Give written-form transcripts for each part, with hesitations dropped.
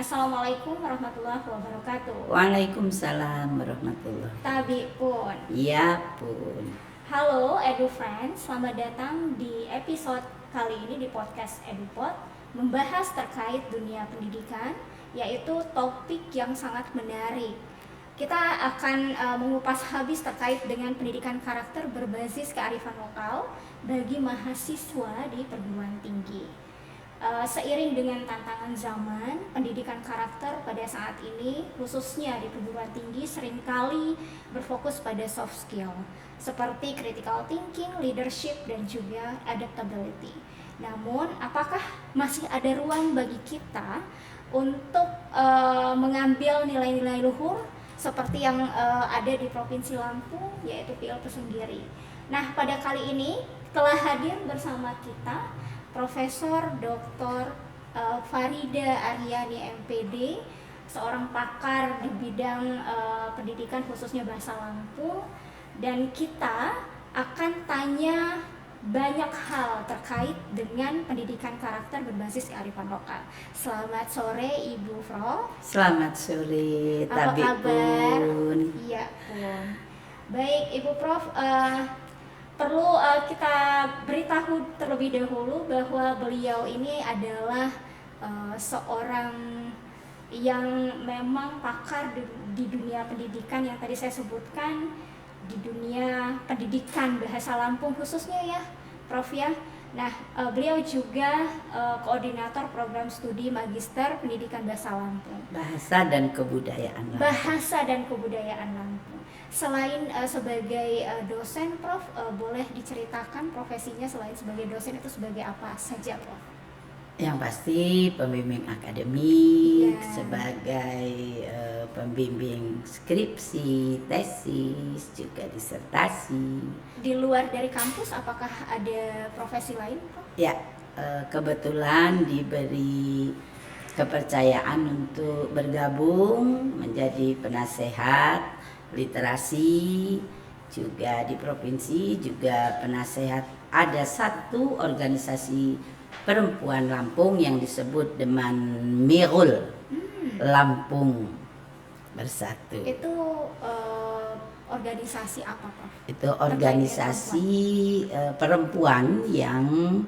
Assalamualaikum warahmatullahi wabarakatuh. Waalaikumsalam warahmatullahi. Tabi pun. Iya pun. Halo Edu Friends, selamat datang di episode kali ini di podcast EduPod, membahas terkait dunia pendidikan, yaitu topik yang sangat menarik. Kita akan mengupas habis terkait dengan pendidikan karakter berbasis kearifan lokal bagi mahasiswa di perguruan tinggi. Seiring dengan tantangan zaman, pendidikan karakter pada saat ini, khususnya di perguruan tinggi, seringkali berfokus pada soft skill, seperti critical thinking, leadership, dan juga adaptability. Namun, apakah masih ada ruang bagi kita untuk mengambil nilai-nilai luhur seperti yang ada di Provinsi Lampung, yaitu PIL Pesonggiri? Nah, pada kali ini telah hadir bersama kita Profesor Dr. Farida Aryani MPD, seorang pakar di bidang pendidikan khususnya bahasa Lampung, dan kita akan tanya banyak hal terkait dengan pendidikan karakter berbasis kearifan lokal. Selamat sore Ibu Prof. Selamat sore Apa Tabi kabar? pun. Iya pun. Baik Ibu Prof, perlu kita beritahu terlebih dahulu bahwa beliau ini adalah seorang yang memang pakar di dunia pendidikan yang tadi saya sebutkan, di dunia pendidikan bahasa Lampung khususnya ya Prof ya. Nah, beliau juga koordinator program studi Magister Pendidikan Bahasa Lampung. Bahasa dan kebudayaan Lampung. Bahasa dan kebudayaan Lampung. Selain sebagai dosen, Prof, boleh diceritakan profesinya selain sebagai dosen itu sebagai apa saja, Prof? Yang pasti pembimbing akademik, Ya. sebagai pembimbing skripsi, tesis, juga disertasi. Di luar dari kampus, apakah ada profesi lain, Prof? Ya, kebetulan diberi kepercayaan untuk bergabung menjadi penasehat literasi, juga di provinsi, juga penasehat. Ada satu organisasi perempuan Lampung yang disebut dengan Mirul Lampung Bersatu. Itu organisasi apa, Prof? Itu organisasi perempuan yang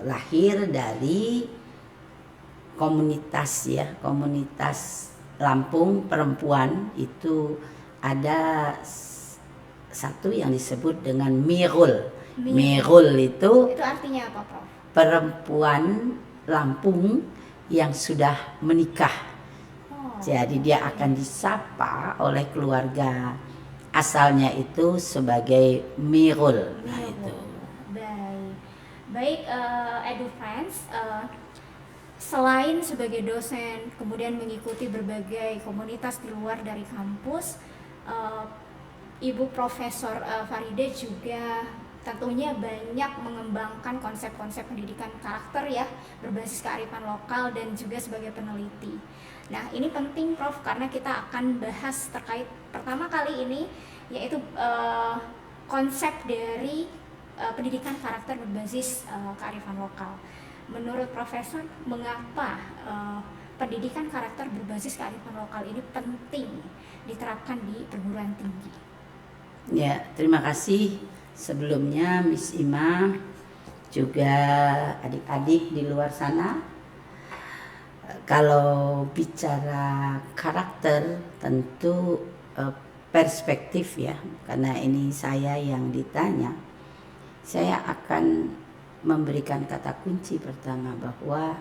lahir dari komunitas ya, komunitas Lampung perempuan. Itu ada satu yang disebut dengan Mirul. Mirul itu artinya apa, Prof? perempuan Lampung yang sudah menikah. Jadi dia akan disapa oleh keluarga asalnya itu sebagai Mirul. Nah, itu. Baik, Edu Friends, selain sebagai dosen, kemudian mengikuti berbagai komunitas di luar dari kampus, Ibu Profesor Farida juga tentunya banyak mengembangkan konsep-konsep pendidikan karakter ya, berbasis kearifan lokal dan juga sebagai peneliti. Nah, ini penting Prof, karena kita akan bahas terkait pertama kali ini, yaitu konsep dari pendidikan karakter berbasis kearifan lokal. Menurut Profesor, mengapa pendidikan karakter berbasis kearifan lokal ini penting diterapkan di perguruan tinggi? Ya, terima kasih sebelumnya Miss Ima, juga adik-adik di luar sana. Kalau bicara karakter tentu perspektif ya, karena ini saya yang ditanya. Saya akan memberikan kata kunci pertama bahwa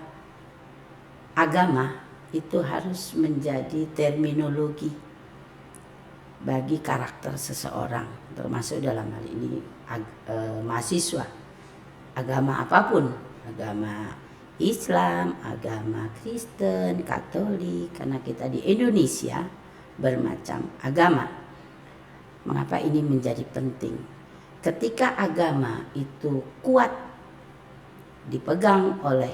agama itu harus menjadi terminologi bagi karakter seseorang, termasuk dalam hal ini mahasiswa. Agama apapun, agama Islam, agama Kristen, Katolik, karena kita di Indonesia bermacam agama. Mengapa ini menjadi penting? Ketika agama itu kuat dipegang oleh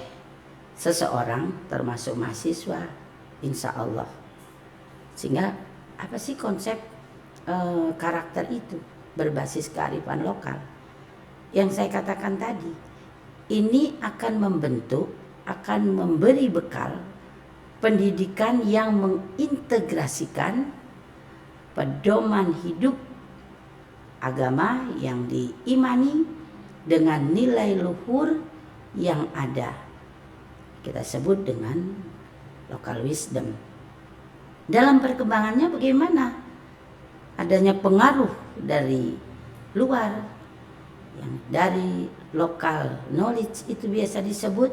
seseorang, termasuk mahasiswa, insya Allah. Sehingga apa sih konsep karakter itu berbasis kearifan lokal? Yang saya katakan tadi, ini akan membentuk, akan memberi bekal pendidikan yang mengintegrasikan pedoman hidup agama yang diimani dengan nilai luhur yang ada. Kita sebut dengan local wisdom. Dalam perkembangannya bagaimana? Adanya pengaruh dari luar, yang dari local knowledge itu biasa disebut,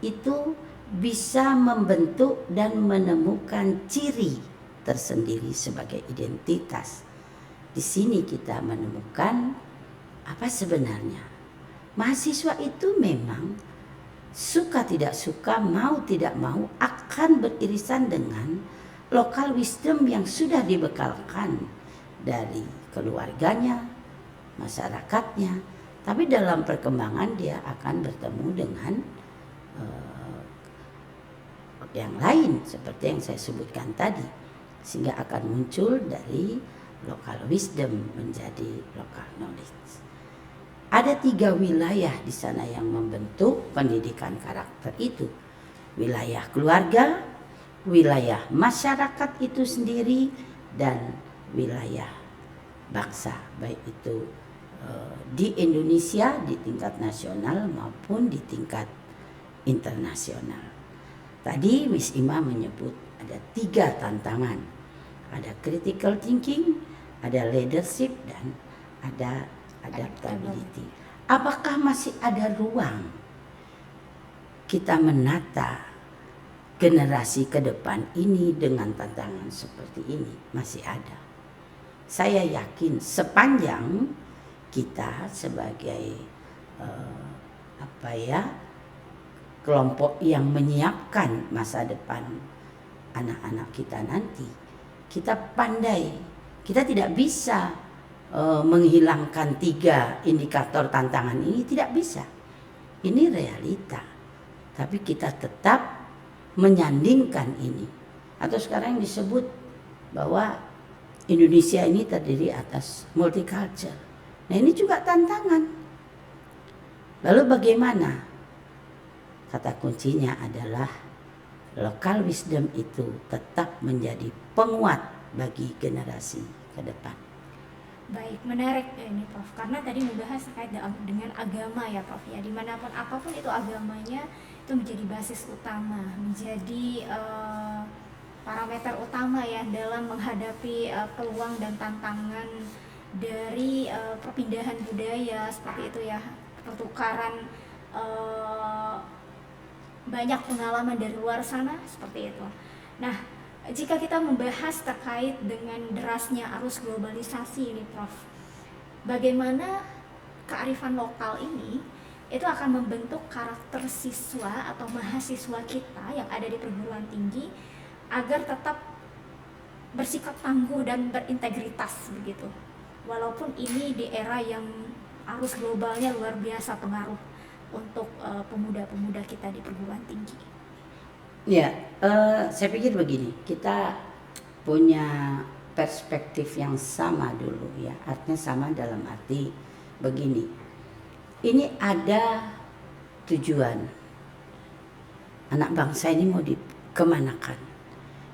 itu bisa membentuk dan menemukan ciri tersendiri sebagai identitas. Di sini kita menemukan apa sebenarnya. Mahasiswa itu memang suka tidak suka, mau tidak mau akan beririsan dengan local wisdom yang sudah dibekalkan dari keluarganya, masyarakatnya. Tapi dalam perkembangan dia akan bertemu dengan yang lain seperti yang saya sebutkan tadi, sehingga akan muncul dari local wisdom menjadi local knowledge. Ada 3 wilayah di sana yang membentuk pendidikan karakter itu. Wilayah keluarga, wilayah masyarakat itu sendiri, dan wilayah bangsa, baik itu di Indonesia di tingkat nasional maupun di tingkat internasional. Tadi Miss Ima menyebut ada 3 tantangan. Ada critical thinking, ada leadership, dan ada adaptability. Apakah masih ada ruang kita menata generasi ke depan ini dengan tantangan seperti ini? Masih ada. Saya yakin sepanjang kita sebagai kelompok yang menyiapkan masa depan anak-anak kita nanti, kita pandai, kita tidak bisa menghilangkan 3 indikator tantangan ini, tidak bisa. Ini realita. Tapi kita tetap menyandingkan ini. Atau sekarang yang disebut bahwa Indonesia ini terdiri atas multicultural. Nah, ini juga tantangan. Lalu bagaimana? Kata kuncinya adalah local wisdom itu tetap menjadi penguat bagi generasi ke depan. Baik, menarik ini Prof. Karena tadi membahas terkait dengan agama ya Prof ya. Dimanapun apapun itu agamanya itu menjadi basis utama, menjadi parameter utama ya dalam menghadapi peluang dan tantangan dari perpindahan budaya seperti itu ya, pertukaran banyak pengalaman dari luar sana seperti itu. Nah, jika kita membahas terkait dengan derasnya arus globalisasi ini Prof, bagaimana kearifan lokal ini itu akan membentuk karakter siswa atau mahasiswa kita yang ada di perguruan tinggi agar tetap bersikap tangguh dan berintegritas begitu. Walaupun ini di era yang arus globalnya luar biasa pengaruh untuk pemuda-pemuda kita di perguruan tinggi. Ya, saya pikir begini, kita punya perspektif yang sama dulu ya, artinya sama dalam arti begini, ini ada tujuan, anak bangsa ini mau dikemanakan,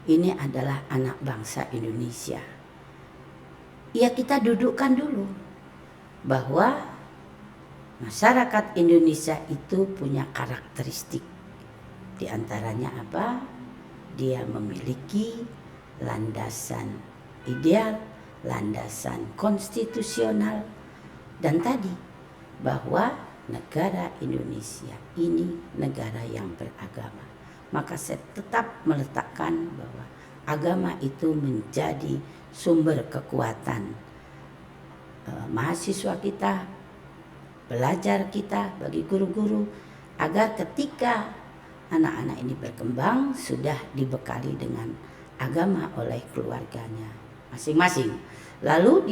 ini adalah anak bangsa Indonesia. Ya, kita dudukkan dulu bahwa masyarakat Indonesia itu punya karakteristik. Di antaranya apa? Dia memiliki landasan ideal, landasan konstitusional, dan tadi bahwa negara Indonesia ini negara yang beragama. Maka saya tetap meletakkan bahwa agama itu menjadi sumber kekuatan mahasiswa kita, pelajar kita, bagi guru-guru, agar ketika anak-anak ini berkembang sudah dibekali dengan agama oleh keluarganya masing-masing. Lalu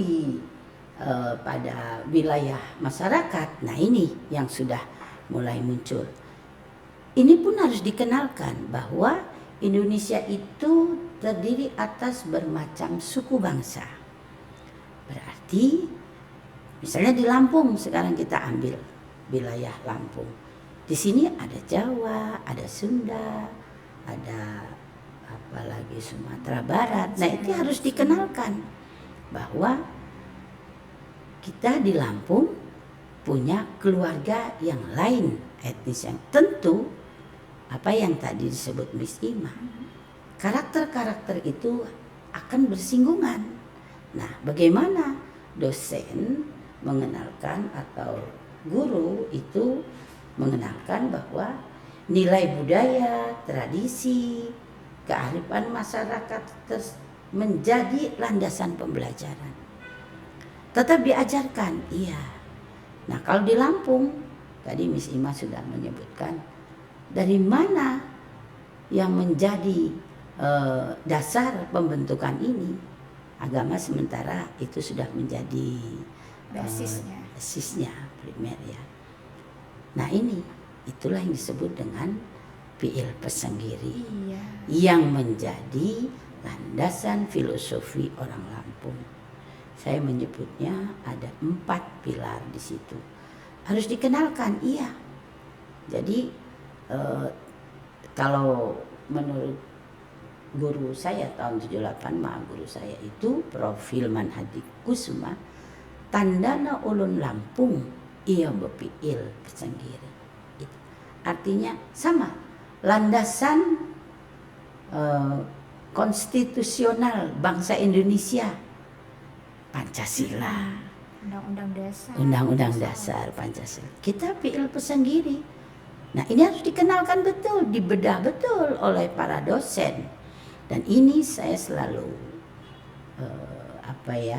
pada wilayah masyarakat, nah ini yang sudah mulai muncul. Ini pun harus dikenalkan bahwa Indonesia itu terdiri atas bermacam suku bangsa. Berarti misalnya di Lampung, sekarang kita ambil wilayah Lampung. Di sini ada Jawa, ada Sunda, ada apalagi Sumatera Barat. Nah, itu harus dikenalkan bahwa kita di Lampung punya keluarga yang lain, etnis yang tentu apa yang tadi disebut Miss Ima. Karakter-karakter itu akan bersinggungan. Nah, bagaimana dosen mengenalkan atau guru itu mengenalkan bahwa nilai budaya, tradisi, kearifan masyarakat menjadi landasan pembelajaran. Tetap diajarkan, iya. Nah, kalau di Lampung, tadi Miss Ima sudah menyebutkan, dari mana yang menjadi dasar pembentukan ini? Agama sementara itu sudah menjadi basisnya primer ya. Nah, itulah yang disebut dengan PIL Pesenggiri, yang menjadi landasan filosofi orang Lampung. Saya menyebutnya ada 4 pilar di situ. Harus dikenalkan, iya. Jadi kalau menurut guru saya tahun 78, guru saya itu Prof. Hilman Hadi Kusuma, tandana ulun Lampung iya bepiil Pesenggiri. Artinya sama, landasan konstitusional bangsa Indonesia Pancasila, Undang-Undang Dasar Pancasila. Kita PIL Pesenggiri. Nah, ini harus dikenalkan betul, dibedah betul oleh para dosen. Dan ini saya selalu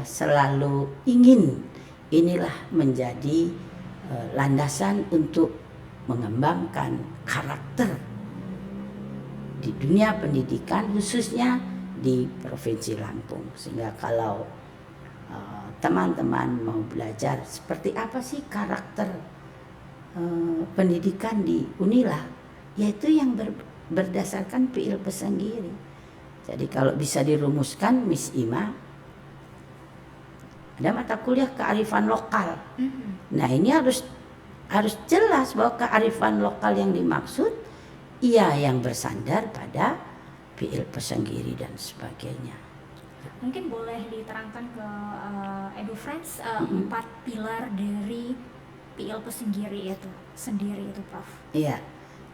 selalu ingin inilah menjadi landasan untuk mengembangkan karakter di dunia pendidikan, khususnya di Provinsi Lampung. Sehingga kalau teman-teman mau belajar seperti apa sih karakter pendidikan di Unila, yaitu yang berdasarkan PIL Pesenggiri. Jadi kalau bisa dirumuskan, Miss Ima, ada mata kuliah kearifan lokal. Nah, ini harus jelas bahwa kearifan lokal yang dimaksud yang bersandar pada PIL Pesenggiri dan sebagainya. Mungkin boleh diterangkan ke EduFriends 4 pilar dari PIL Pesenggiri itu sendiri itu, Prof. Iya.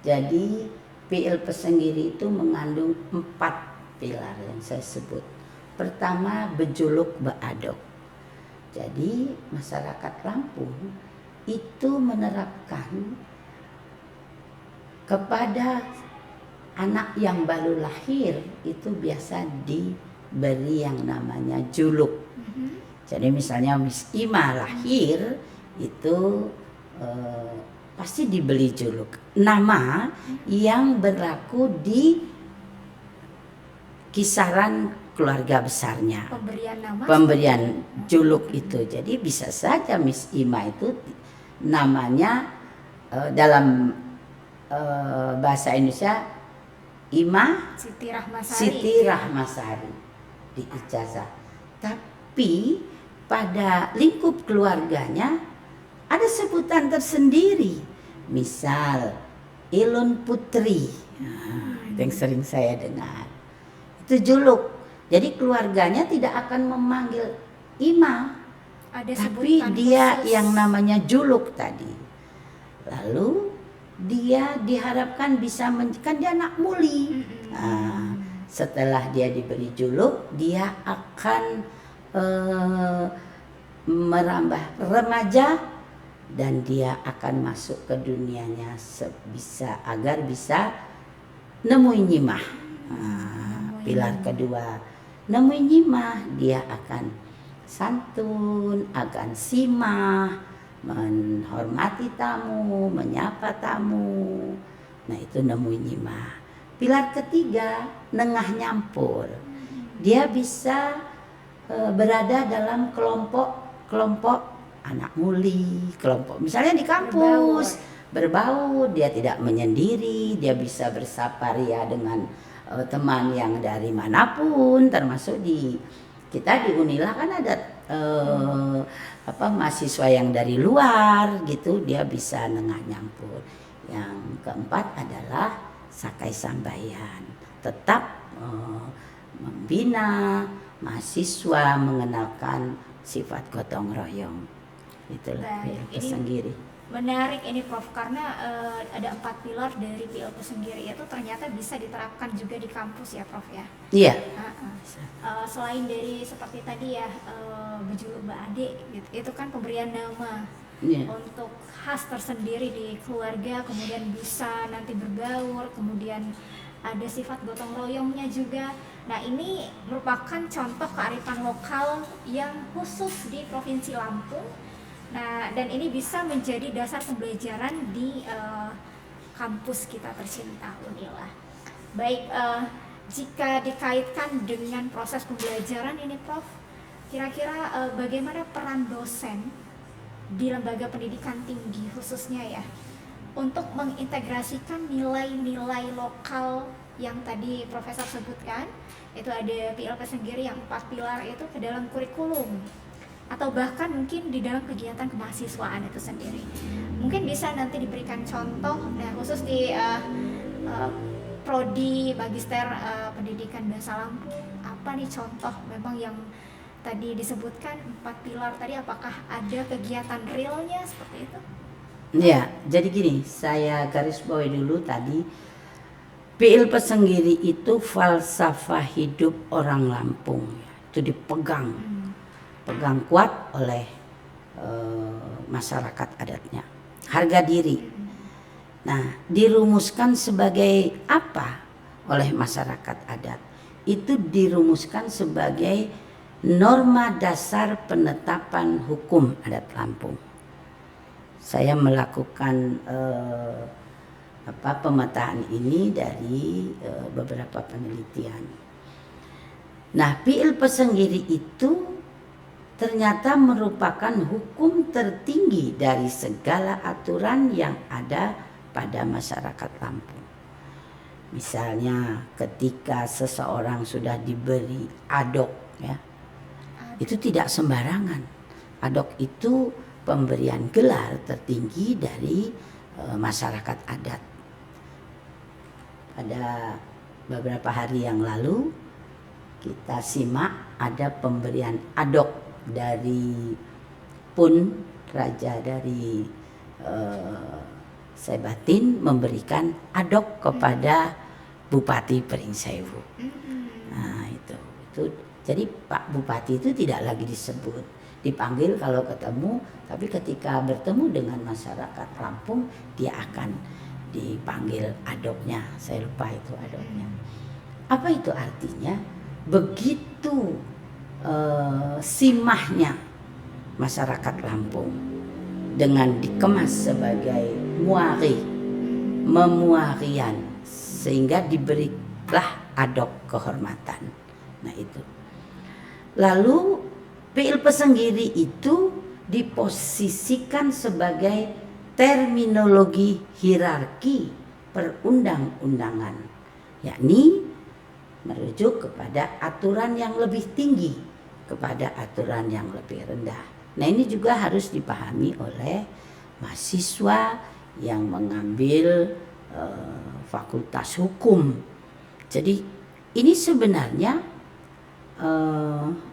Jadi PIL Pesenggiri itu mengandung 4 pilar yang saya sebut. Pertama, bejuluk beadok. Jadi masyarakat Lampung itu menerapkan kepada anak yang baru lahir itu biasa diberi yang namanya juluk. Jadi misalnya Miss Ima lahir itu pasti dibeli juluk, nama yang berlaku di kisaran keluarga besarnya. Pemberian juluk itu. Jadi bisa saja Miss Ima itu namanya dalam bahasa Indonesia Ima Siti Rahmasari di ijazah. Tapi pada lingkup keluarganya ada sebutan tersendiri. Misal Ilun Putri, yang sering saya dengar. Itu juluk. Jadi keluarganya tidak akan memanggil Ima, tapi dia khusus yang namanya juluk tadi. Lalu dia diharapkan bisa kan dia anak muli. Nah, setelah dia diberi juluk, dia akan merambah remaja dan dia akan masuk ke dunianya agar bisa nemuin nyimah. Pilar kedua, nemuin nyimah, dia akan santun, akan simah, menghormati tamu, menyapa tamu. Nah, itu nemuin nyimah. Pilar ketiga, nengah nyampur. Dia bisa berada dalam kelompok anak muli, kelompok misalnya di kampus berbaur, dia tidak menyendiri, dia bisa bersaparia dengan teman yang dari manapun, termasuk kita di Unila kan ada mahasiswa yang dari luar gitu, dia bisa nengah nyampur. Yang keempat adalah Sakai Sambayan, tetap membina mahasiswa mengenalkan sifat gotong royong. Itulah Baik, PIL Pesenggiri. Menarik ini Prof, karena ada 4 pilar dari PIL Pesenggiri itu ternyata bisa diterapkan juga di kampus ya Prof ya. Iya. Selain dari seperti tadi ya berjuluk Mbak Ade gitu, itu kan pemberian nama untuk khas tersendiri di keluarga, kemudian bisa nanti berbaur, kemudian ada sifat gotong royongnya juga. Nah ini merupakan contoh kearifan lokal yang khusus di Provinsi Lampung. Nah dan ini bisa menjadi dasar pembelajaran di kampus kita tercinta Unila. Baik, jika dikaitkan dengan proses pembelajaran ini Prof, kira-kira bagaimana peran dosen di lembaga pendidikan tinggi khususnya ya untuk mengintegrasikan nilai-nilai lokal yang tadi Profesor sebutkan, itu ada PIL Pesenggiri yang 4 pilar itu ke dalam kurikulum atau bahkan mungkin di dalam kegiatan kemahasiswaan itu sendiri. Mungkin bisa nanti diberikan contoh, nah khusus di Prodi Magister Pendidikan Bahasa Lampung, apa nih contoh memang yang tadi disebutkan 4 pilar tadi, apakah ada kegiatan realnya seperti itu? Ya, jadi gini, saya garis bawahi dulu tadi, PIL Pesenggiri itu falsafah hidup orang Lampung, itu dipegang kuat oleh masyarakat adatnya. Harga diri. Nah, dirumuskan sebagai apa oleh masyarakat adat? Itu dirumuskan sebagai norma dasar penetapan hukum adat Lampung. Saya melakukan pemetaan ini dari beberapa penelitian. Nah, PIL Pesenggiri itu ternyata merupakan hukum tertinggi dari segala aturan yang ada pada masyarakat Lampung. Misalnya ketika seseorang sudah diberi adok ya, itu tidak sembarangan. Adok itu pemberian gelar tertinggi dari masyarakat adat. Pada beberapa hari yang lalu kita simak ada pemberian adok dari Pun, raja dari Sebatin, memberikan adok kepada Bupati Pringsewu. Nah itu jadi Pak Bupati itu tidak lagi disebut, dipanggil kalau ketemu, tapi ketika bertemu dengan masyarakat Lampung dia akan dipanggil adoknya. Saya lupa itu adoknya. Apa itu artinya? Begitu simahnya masyarakat Lampung dengan dikemas sebagai muari, memuarian, sehingga diberilah adok kehormatan. Nah itu. Lalu PIL Pesenggiri itu diposisikan sebagai terminologi hierarki perundang-undangan, yakni merujuk kepada aturan yang lebih tinggi kepada aturan yang lebih rendah. Nah ini juga harus dipahami oleh mahasiswa yang mengambil fakultas hukum. Jadi ini sebenarnya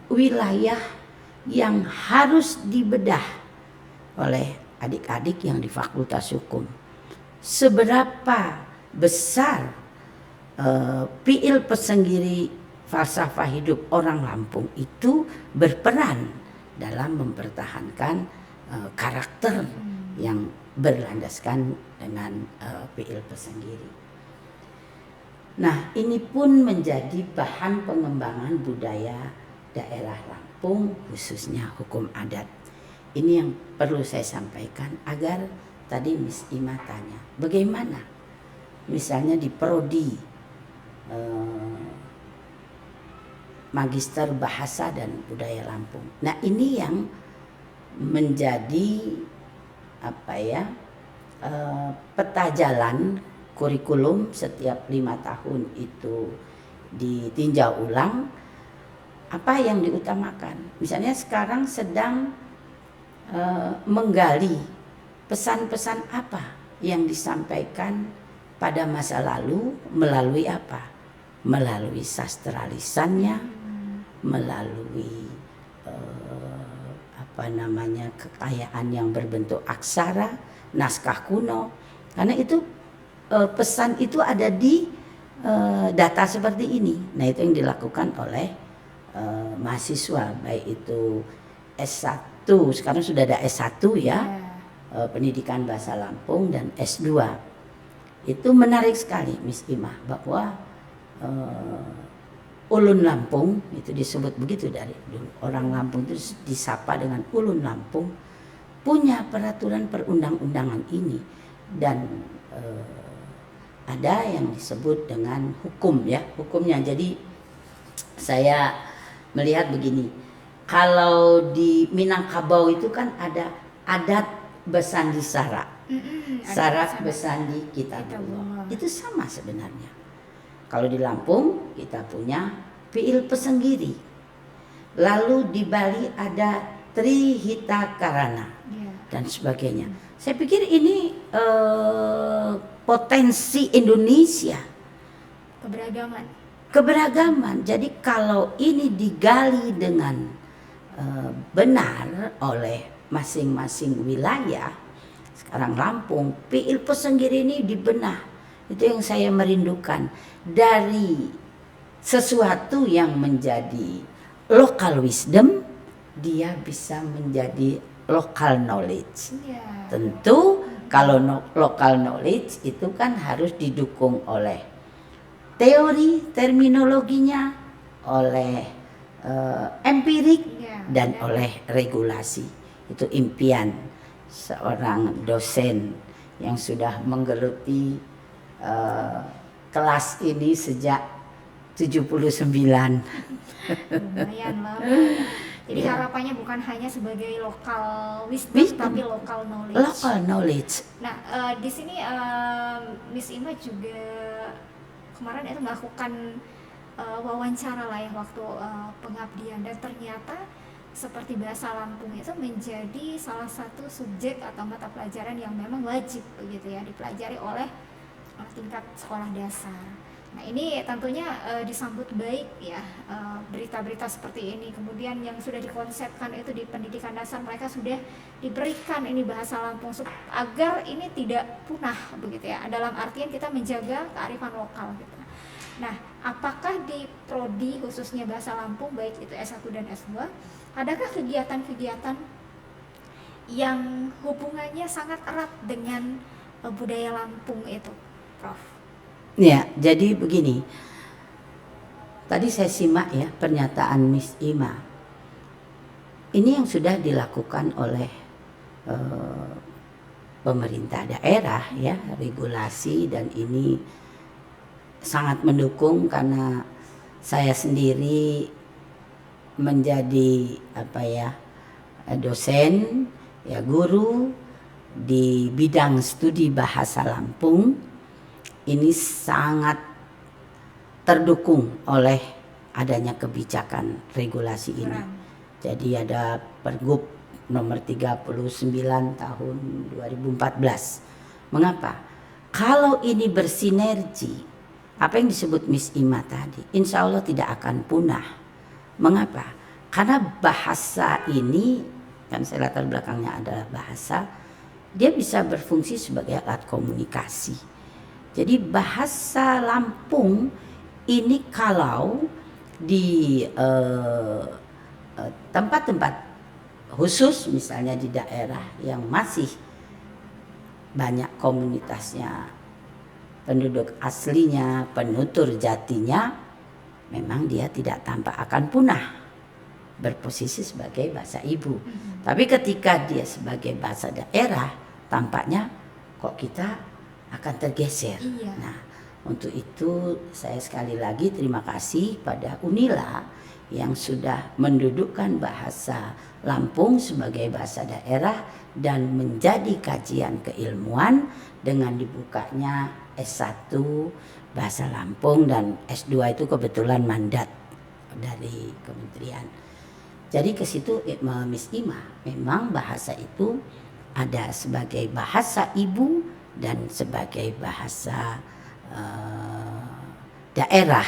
wilayah yang harus dibedah oleh adik-adik yang di fakultas hukum. Seberapa besar PIL Pesenggiri falsafah hidup orang Lampung itu berperan dalam mempertahankan karakter yang berlandaskan dengan PIL Pesenggiri. Nah, ini pun menjadi bahan pengembangan budaya daerah Lampung, khususnya hukum adat. Ini yang perlu saya sampaikan agar tadi Miss Ima tanya, bagaimana misalnya di Prodi Magister Bahasa dan Budaya Lampung. Nah, ini yang menjadi peta jalan kurikulum setiap 5 tahun itu ditinjau ulang. Apa yang diutamakan? Misalnya sekarang sedang menggali pesan-pesan apa yang disampaikan pada masa lalu melalui apa? Melalui sastra lisannya, melalui kekayaan yang berbentuk aksara, naskah kuno. Karena itu pesan itu ada di data seperti ini. Nah, itu yang dilakukan oleh mahasiswa, baik itu S1, sekarang sudah ada S1 ya, pendidikan bahasa Lampung, dan S2. Itu menarik sekali Miss Ima, bahwa Ulun Lampung itu disebut begitu dari dulu. Orang Lampung itu disapa dengan Ulun Lampung, punya peraturan perundang-undangan ini, dan ada yang disebut dengan hukum ya, hukumnya. Jadi saya melihat begini, kalau di Minangkabau itu kan ada adat besandi sara, sara besandi kitabullah, itu sama sebenarnya. Kalau di Lampung kita punya Piil Pesenggiri, lalu di Bali ada Trihita Karana dan sebagainya. Saya pikir ini potensi Indonesia, keberagaman. Jadi kalau ini digali dengan benar oleh masing-masing wilayah, sekarang Lampung, Piil Pesenggiri ini dibenah. Itu yang saya merindukan, dari sesuatu yang menjadi local wisdom, dia bisa menjadi local knowledge. Tentu kalau local knowledge itu kan harus didukung oleh teori, terminologinya, oleh empirik, dan oleh regulasi. Itu impian seorang dosen yang sudah menggeluti kelas ini sejak 79. Lumayan lama. Jadi harapannya bukan hanya sebagai local wisdom, tapi local knowledge. Local knowledge. Nah, di sini Miss Ima juga kemarin itu melakukan wawancara lah ya waktu pengabdian, dan ternyata seperti bahasa Lampung itu menjadi salah satu subjek atau mata pelajaran yang memang wajib begitu ya dipelajari oleh tingkat sekolah dasar. Nah, ini tentunya disambut baik ya, berita-berita seperti ini. Kemudian yang sudah dikonsepkan itu di pendidikan dasar, mereka sudah diberikan ini bahasa Lampung agar ini tidak punah begitu ya, dalam artian kita menjaga kearifan lokal gitu. Nah, apakah di prodi khususnya bahasa Lampung, baik itu S1 dan S2, adakah kegiatan-kegiatan yang hubungannya sangat erat dengan budaya Lampung itu, Prof? Ya, jadi begini. Tadi saya simak ya pernyataan Miss Ima. Ini yang sudah dilakukan oleh pemerintah daerah ya, regulasi, dan ini sangat mendukung karena saya sendiri menjadi dosen ya, guru di bidang studi bahasa Lampung. Ini sangat terdukung oleh adanya kebijakan regulasi ini. Jadi ada Pergub nomor 39 tahun 2014. Mengapa? Kalau ini bersinergi, apa yang disebut Miss Ima tadi, insya Allah tidak akan punah. Mengapa? Karena bahasa ini, kan saya latar belakangnya adalah bahasa, dia bisa berfungsi sebagai alat komunikasi. Jadi bahasa Lampung ini kalau di tempat-tempat khusus, misalnya di daerah yang masih banyak komunitasnya, penduduk aslinya, penutur jatinya, memang dia tidak tampak akan punah, berposisi sebagai bahasa ibu. Tapi ketika dia sebagai bahasa daerah, tampaknya kok kita akan tergeser. Nah, untuk itu saya sekali lagi terima kasih pada Unila yang sudah mendudukkan bahasa Lampung sebagai bahasa daerah dan menjadi kajian keilmuan dengan dibukanya S1 bahasa Lampung, dan S2 itu kebetulan mandat dari kementerian. Jadi ke situ Miss Ima, memang bahasa itu ada sebagai bahasa ibu dan sebagai bahasa daerah.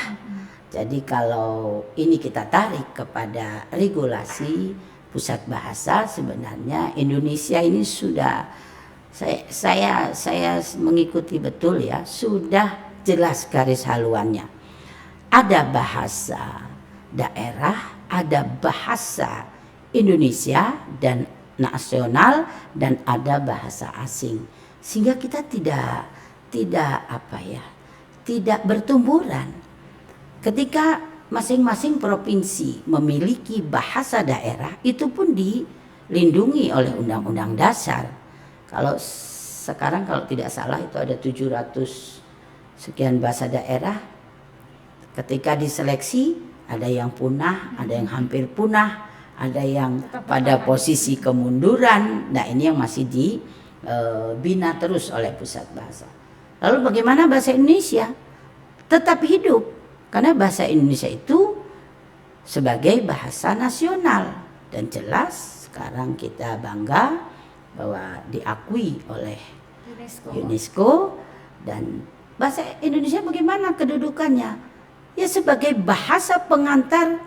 Jadi kalau ini kita tarik kepada regulasi pusat bahasa, sebenarnya Indonesia ini sudah saya mengikuti betul ya, sudah jelas garis haluannya. Ada bahasa daerah, ada bahasa Indonesia dan nasional, dan ada bahasa asing. Sehingga kita tidak bertumburan. Ketika masing-masing provinsi memiliki bahasa daerah, itu pun dilindungi oleh Undang-Undang Dasar. Kalau sekarang kalau tidak salah itu ada 700 sekian bahasa daerah. Ketika diseleksi, ada yang punah, ada yang hampir punah, ada yang pada posisi kemunduran. Nah, ini yang masih dibina terus oleh pusat bahasa. Lalu bagaimana bahasa Indonesia? Tetap hidup, karena bahasa Indonesia itu sebagai bahasa nasional. Dan jelas sekarang kita bangga bahwa diakui oleh UNESCO. Dan bahasa Indonesia bagaimana kedudukannya? Ya sebagai bahasa pengantar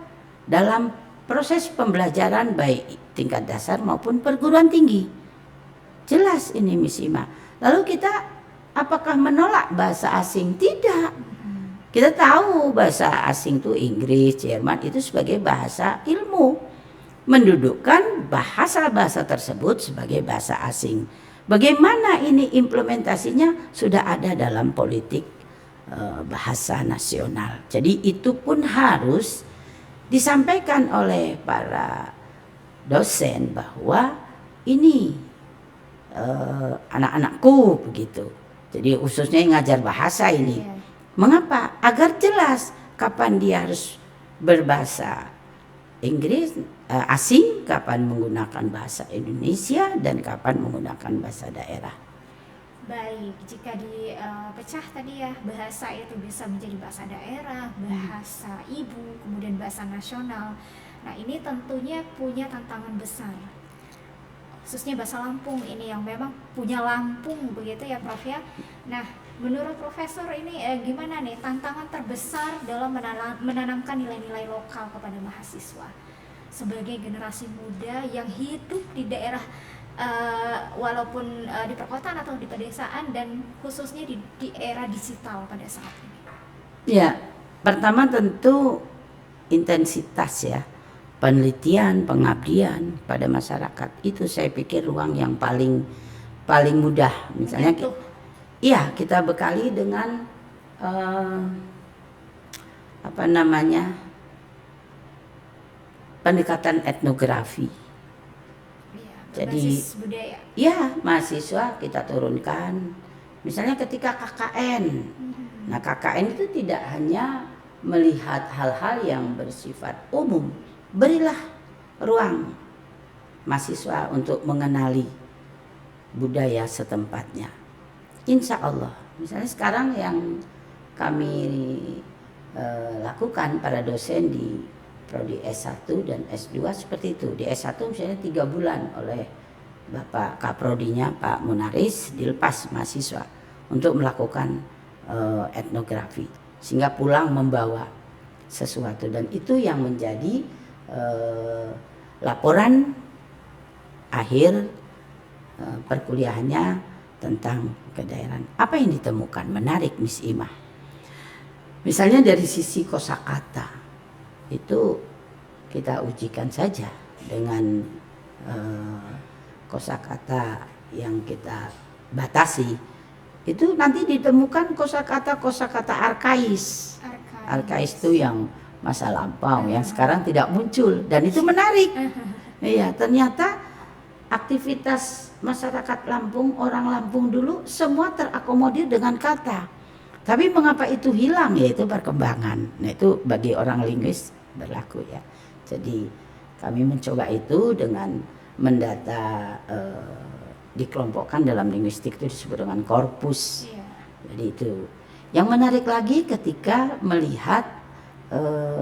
dalam proses pembelajaran baik tingkat dasar maupun perguruan tinggi. Jelas ini Miss Ima. Lalu kita apakah menolak bahasa asing? Tidak. Kita tahu bahasa asing itu Inggris, Jerman itu sebagai bahasa ilmu. Mendudukkan bahasa-bahasa tersebut sebagai bahasa asing. Bagaimana ini implementasinya? Sudah ada dalam politik bahasa nasional. Jadi itu pun harus disampaikan oleh para dosen bahwa ini anak-anakku begitu. Jadi khususnya yang ngajar bahasa ini. Mengapa? Agar jelas kapan dia harus berbahasa Inggris asing, kapan menggunakan bahasa Indonesia, dan kapan menggunakan bahasa daerah. Baik, jika dipecah tadi ya, bahasa itu bisa menjadi bahasa daerah, bahasa ibu, kemudian bahasa nasional. Nah, ini tentunya punya tantangan besar. Khususnya bahasa Lampung ini yang memang punya Lampung begitu ya Prof ya. Nah, menurut Profesor ini gimana nih tantangan terbesar dalam menanamkan nilai-nilai lokal kepada mahasiswa sebagai generasi muda yang hidup di daerah walaupun di perkotaan atau di pedesaan, dan khususnya di era digital pada saat ini? Ya, pertama tentu intensitas ya, penelitian, pengabdian pada masyarakat itu saya pikir ruang yang paling mudah. Misalnya kita bekali dengan pendekatan etnografi. Jadi ya mahasiswa kita turunkan misalnya ketika KKN. Nah, KKN itu tidak hanya melihat hal-hal yang bersifat umum, berilah ruang mahasiswa untuk mengenali budaya setempatnya. Insya Allah, misalnya sekarang yang kami lakukan para dosen di Prodi S1 dan S2 seperti itu. Di S1 misalnya 3 bulan oleh Bapak Kaprodinya Pak Munaris dilepas mahasiswa untuk melakukan etnografi, sehingga pulang membawa sesuatu, dan itu yang menjadi laporan akhir perkuliahannya tentang kedaerahan. Apa yang ditemukan? Menarik Miss Ima. Misalnya dari sisi kosakata itu kita ujikan saja dengan kosakata yang kita batasi. Itu nanti ditemukan kosakata arkais. Arkais itu yang masa lampau, yang sekarang tidak muncul, dan itu menarik. Iya, ternyata aktivitas masyarakat Lampung, orang Lampung dulu semua terakomodir dengan kata. Tapi mengapa itu hilang? Yaitu perkembangan. Nah, itu bagi orang linguis berlaku ya. Jadi kami mencoba itu dengan mendata, dikelompokkan dalam linguistik itu disebut dengan korpus. Jadi itu yang menarik lagi ketika melihat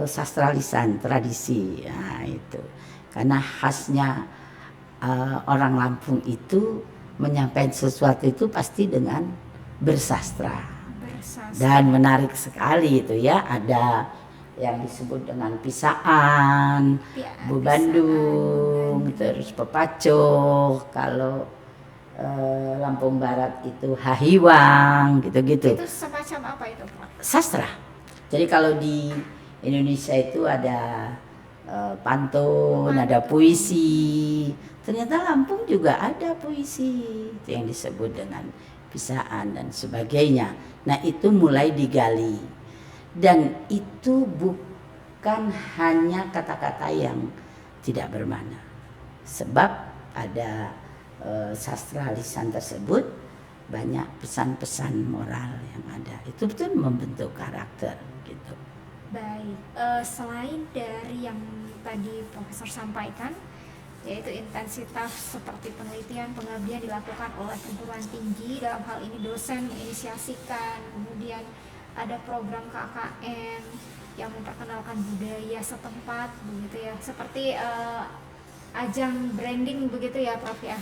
sastra lisan tradisi. Nah, itu karena khasnya orang Lampung itu menyampaikan sesuatu itu pasti dengan bersastra. Bersastra. Dan menarik sekali itu ya, ada yang disebut dengan pisaan, Ya, Bu pisaan, Bandung, Bu Bandung. terus pepacuh. Kalau Lampung Barat itu hahiwang, gitu-gitu. Itu semacam apa itu, Prof? Sastra. Jadi kalau di Indonesia itu ada pantun, ada puisi. Ternyata Lampung juga ada puisi, itu yang disebut dengan pisaan dan sebagainya. Nah, itu mulai digali. Dan itu bukan hanya kata-kata yang tidak bermakna. Sebab pada sastra lisan tersebut banyak pesan-pesan moral yang ada. Itu betul membentuk karakter gitu. Baik, selain dari yang tadi Profesor sampaikan, yaitu intensitas seperti penelitian pengabdian dilakukan oleh perguruan tinggi, dalam hal ini dosen menginisiasikan, kemudian ada program KKN yang memperkenalkan budaya setempat begitu ya, seperti ajang branding begitu ya Prof ya.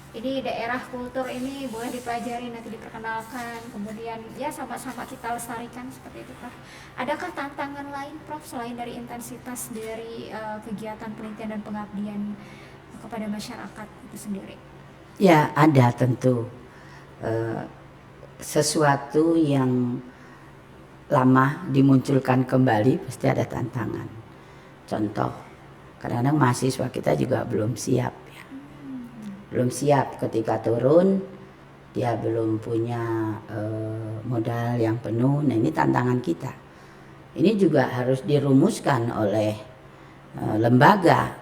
Ini daerah kultur ini boleh dipelajari, nanti diperkenalkan, kemudian ya sama-sama kita lestarikan seperti itu Prof. Adakah tantangan lain Prof selain dari intensitas dari kegiatan penelitian dan pengabdian kepada masyarakat itu sendiri? Ya, ada tentu sesuatu yang lama dimunculkan kembali pasti ada tantangan. Contoh, kadang-kadang mahasiswa kita juga belum siap ya. Belum siap ketika turun, dia belum punya modal yang penuh. Nah, ini tantangan kita. Ini juga harus dirumuskan oleh lembaga.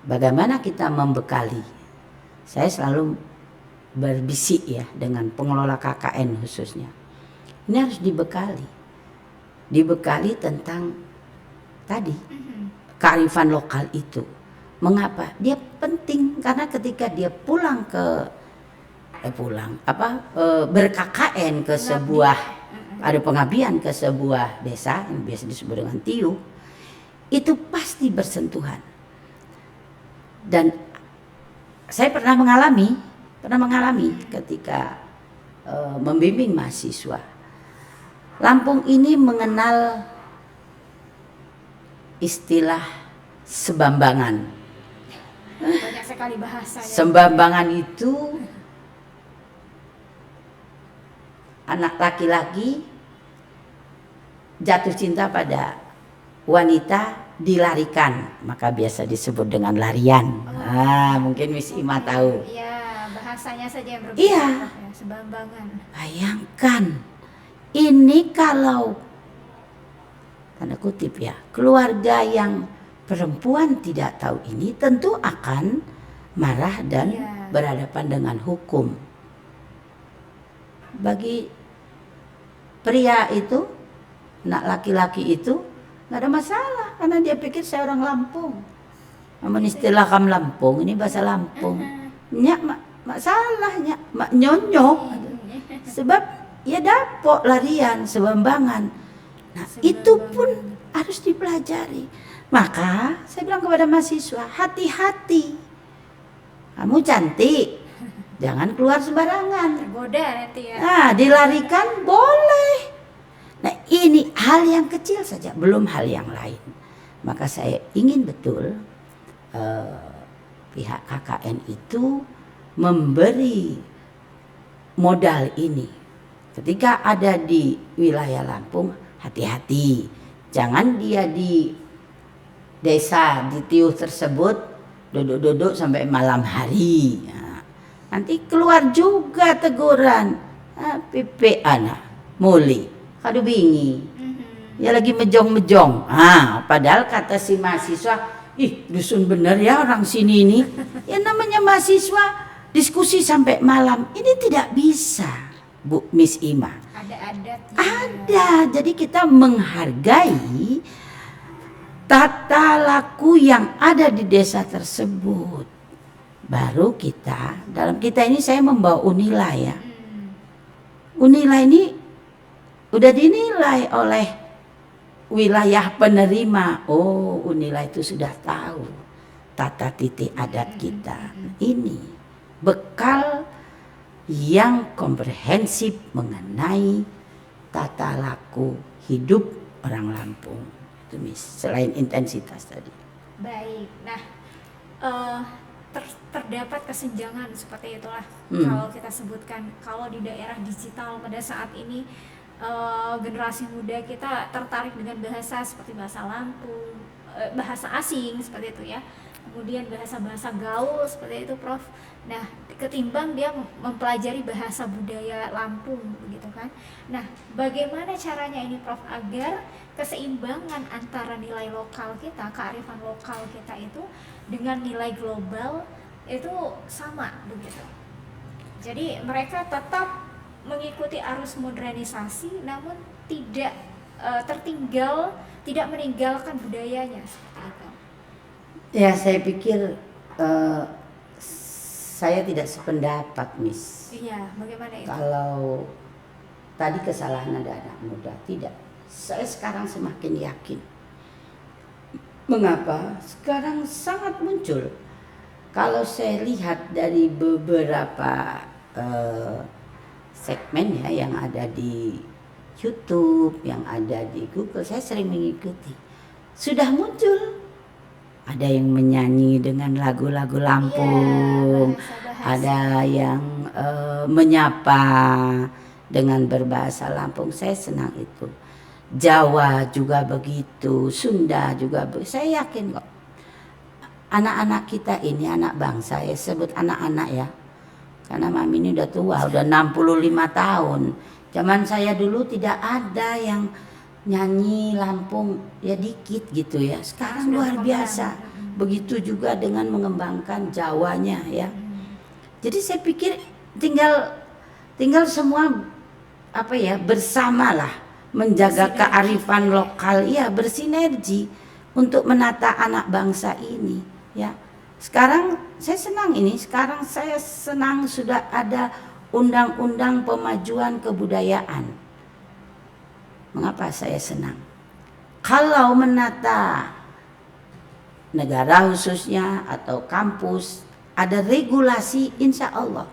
Bagaimana kita membekali. Saya selalu berbisik ya dengan pengelola KKN khususnya. Ini harus dibekali. Dibekali tentang tadi kearifan lokal itu. Mengapa? Dia penting karena ketika dia pulang ke ber-KKN ke sebuah ada pengabdian ke sebuah desa yang biasa disebut dengan tiup, itu pasti bersentuhan. Dan saya pernah mengalami ketika membimbing mahasiswa. Lampung ini mengenal istilah sebambangan. Banyak sekali bahasanya. Sebambangan itu anak laki-laki jatuh cinta pada wanita dilarikan, maka biasa disebut dengan larian. Mungkin Miss Ima tahu. Iya, bahasanya saja yang berbeda. Iya. Ya, sebambangan. Bayangkan, ini kalau tanda kutip ya, keluarga yang perempuan tidak tahu ini tentu akan marah dan berhadapan dengan hukum. Bagi pria itu, anak laki-laki itu nggak ada masalah karena dia pikir saya orang Lampung. Namun istilah kam Lampung ini bahasa Lampung. Nyak masalahnya mak nyonyok. Sebab ya dapok larian sebambangan. Nah, itu pun harus dipelajari. Maka saya bilang kepada mahasiswa, hati-hati. Kamu cantik, jangan keluar sembarangan. Tergoda nanti ya. Nah, dilarikan boleh. Nah, ini hal yang kecil saja, belum hal yang lain. Maka saya ingin betul pihak KKN itu memberi modal ini. Ketika ada di wilayah Lampung, hati-hati. Jangan dia di desa di tiuh tersebut duduk-duduk sampai malam hari. Nah, nanti keluar juga teguran. Pipi anak muli kadu bingi. Ya lagi mejong-mejong. Padahal kata si mahasiswa, ih dusun bener ya orang sini ini. Ya namanya mahasiswa diskusi sampai malam. Ini tidak bisa, Bu Miss Ima. Ada adatnya. Ada. Jadi kita menghargai tata laku yang ada di desa tersebut. Baru kita, dalam kita ini saya membawa Unila ya. Unila ini udah dinilai oleh wilayah penerima. Oh, Unila itu sudah tahu tata titi adat kita. Ini bekal yang komprehensif mengenai tata laku hidup orang Lampung. Itu Miss, selain intensitas tadi. Baik, nah terdapat kesenjangan seperti itulah kalau kita sebutkan. Kalau di daerah digital pada saat ini generasi muda kita tertarik dengan bahasa seperti bahasa Lampung, bahasa asing seperti itu ya, kemudian bahasa-bahasa gaul seperti itu Prof. Nah, ketimbang dia mempelajari bahasa budaya Lampung begitu kan. Nah, bagaimana caranya ini Prof agar keseimbangan antara nilai lokal kita, kearifan lokal kita itu dengan nilai global itu sama begitu. Jadi mereka tetap mengikuti arus modernisasi namun tidak tertinggal, tidak meninggalkan budayanya seperti itu. Ya, saya pikir saya tidak sependapat, Miss. Iya, bagaimana itu? Kalau tadi kesalahan ada anak muda, tidak. Saya sekarang semakin yakin. Mengapa? Sekarang sangat muncul. Kalau saya lihat dari beberapa segmen ya yang ada di YouTube, yang ada di Google, saya sering mengikuti. Sudah muncul. Ada yang menyanyi dengan lagu-lagu Lampung, ada yang menyapa dengan berbahasa Lampung. Saya senang itu. Jawa juga begitu, Sunda juga begitu. Saya yakin kok. Anak-anak kita ini, anak bangsa, ya sebut anak-anak ya. Karena Mami ini udah tua, udah 65 tahun. Zaman saya dulu tidak ada yang nyanyi Lampung, ya dikit gitu ya. Sekarang luar biasa. Begitu juga dengan mengembangkan Jawanya ya. Jadi saya pikir tinggal semua apa ya, bersamalah menjaga kearifan lokal ya, bersinergi untuk menata anak bangsa ini ya. Sekarang saya senang ini, sekarang saya senang sudah ada undang-undang pemajuan kebudayaan. Mengapa saya senang? Kalau menata negara khususnya atau kampus ada regulasi, insya Allah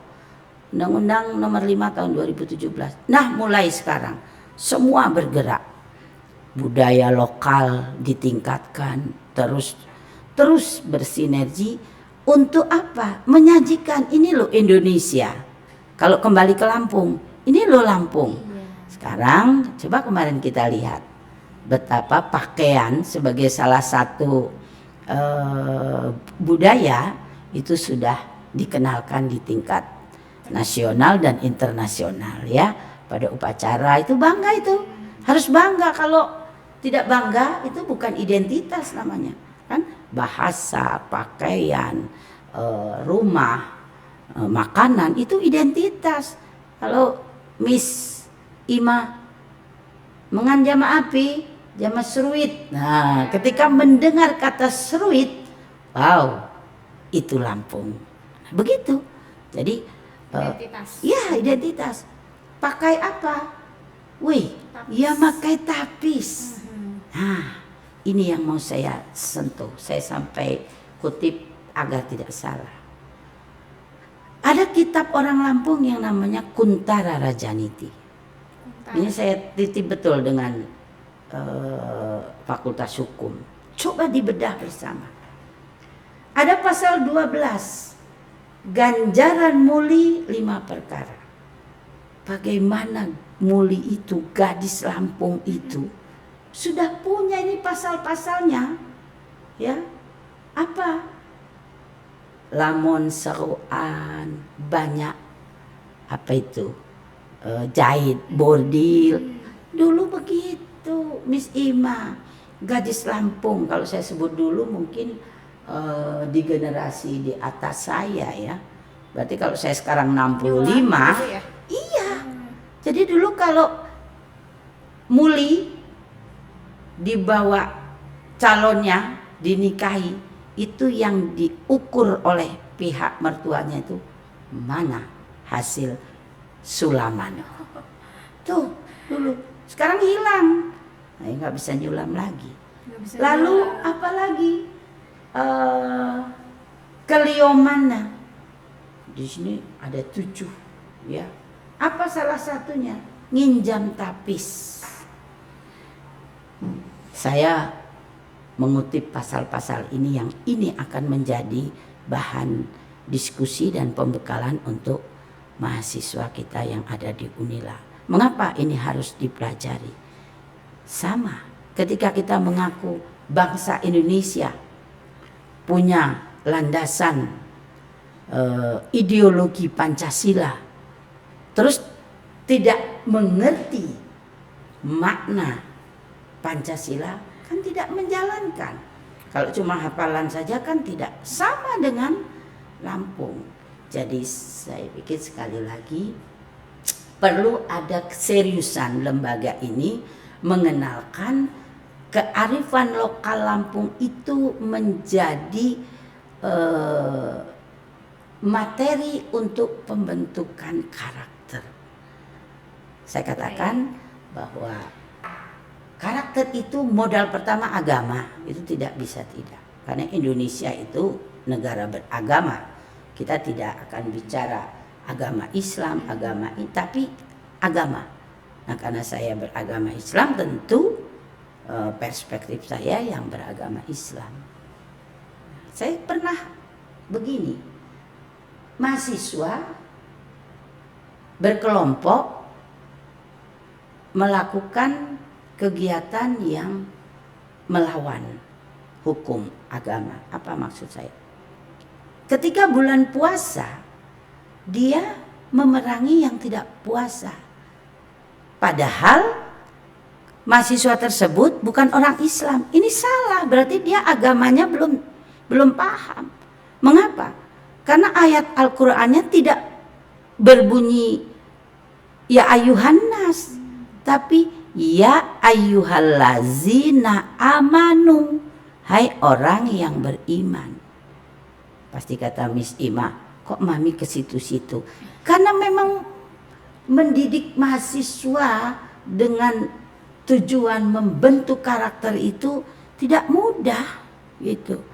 Undang-Undang nomor 5 tahun 2017. Nah, mulai sekarang semua bergerak. Budaya lokal ditingkatkan, terus bersinergi untuk apa? Menyajikan ini loh Indonesia. Kalau kembali ke Lampung, ini loh Lampung. Sekarang coba kemarin kita lihat betapa pakaian sebagai salah satu budaya itu sudah dikenalkan di tingkat nasional dan internasional ya. Pada upacara itu bangga, itu harus bangga. Kalau tidak bangga itu bukan identitas namanya kan. Bahasa, pakaian, rumah, makanan itu identitas. Kalau Miss Ima mengan jama api, jama seruit. Nah, ketika mendengar kata seruit, wow, itu Lampung. Begitu. Jadi Identitas. Ya, identitas. Pakai apa? Wih, ya pakai tapis. Nah, ini yang mau saya sentuh. Saya sampai kutip agar tidak salah. Ada kitab orang Lampung yang namanya Kuntara Rajaniti. Ini saya titip betul dengan Fakultas Hukum. Coba dibedah bersama. Ada pasal 12. Ganjaran muli 5 perkara. Bagaimana muli itu, gadis Lampung itu sudah punya ini pasal-pasalnya ya. Apa? Lamun seruan, banyak apa itu, jahit, bordil. Dulu begitu Miss Ima. Gadis Lampung, kalau saya sebut dulu mungkin di generasi di atas saya ya. Berarti kalau saya sekarang 65 ya? Iya. Jadi dulu kalau muli dibawa calonnya dinikahi, itu yang diukur oleh pihak mertuanya itu mana hasil sulaman. Tuh dulu. Sekarang hilang. Nah, nggak bisa nyulam lagi. Lalu apa lagi? Keliomana. Di sini ada 7 Ya. Apa salah satunya? Nginjam tapis. Saya mengutip pasal-pasal ini yang ini akan menjadi bahan diskusi dan pembekalan untuk mahasiswa kita yang ada di Unila. Mengapa ini harus dipelajari? Sama ketika kita mengaku bangsa Indonesia punya landasan ideologi Pancasila, terus tidak mengerti makna Pancasila, kan tidak menjalankan. Kalau cuma hafalan saja kan tidak, sama dengan Lampung. Jadi saya pikir sekali lagi perlu ada keseriusan lembaga ini mengenalkan kearifan lokal Lampung itu menjadi materi untuk pembentukan karakter. Saya katakan bahwa karakter itu modal pertama agama, itu tidak bisa tidak. Karena Indonesia itu negara beragama. Kita tidak akan bicara agama Islam, agama ini, tapi agama. Nah, karena saya beragama Islam, tentu perspektif saya yang beragama Islam. Saya pernah begini, mahasiswa berkelompok melakukan kegiatan yang melawan hukum agama. Apa maksud saya? Ketika bulan puasa, dia memerangi yang tidak puasa. Padahal mahasiswa tersebut bukan orang Islam. Ini salah, berarti dia agamanya belum paham. Mengapa? Karena ayat Al-Qur'annya tidak berbunyi ya ayuhan nas, tapi ya ayyuhallazina amanu, hai orang yang beriman. Pasti kata Miss Ima, kok mami ke situ-situ? Karena memang mendidik mahasiswa dengan tujuan membentuk karakter itu tidak mudah gitu.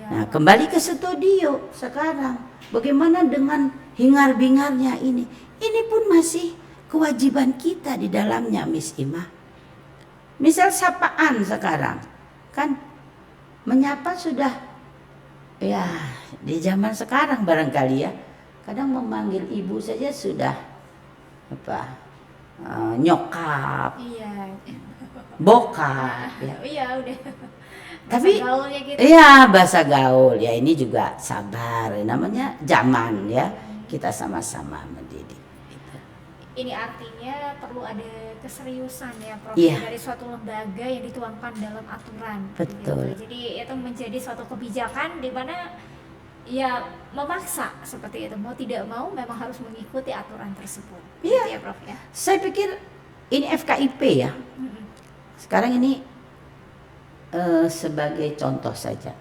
Nah, kembali ke studio sekarang. Bagaimana dengan hingar-bingarnya ini? Ini pun masih kewajiban kita di dalamnya, Miss Ima. Misal sapaan sekarang, kan menyapa sudah, ya di zaman sekarang barangkali ya, kadang memanggil ibu saja sudah nyokap, Iya. bokap, ya. Iya udah. Tapi gaulnya gitu. iya bahasa gaul ya, ini juga sabar, namanya zaman ya, kita sama-sama mendidik. Ini artinya perlu ada keseriusan ya Prof, Iya. dari suatu lembaga yang dituangkan dalam aturan. Betul. Gitu. Jadi itu menjadi suatu kebijakan di mana ya memaksa seperti itu, mau tidak mau memang harus mengikuti aturan tersebut. Iya. Gitu ya Prof ya. Saya pikir ini FKIP ya. Sekarang ini sebagai contoh saja.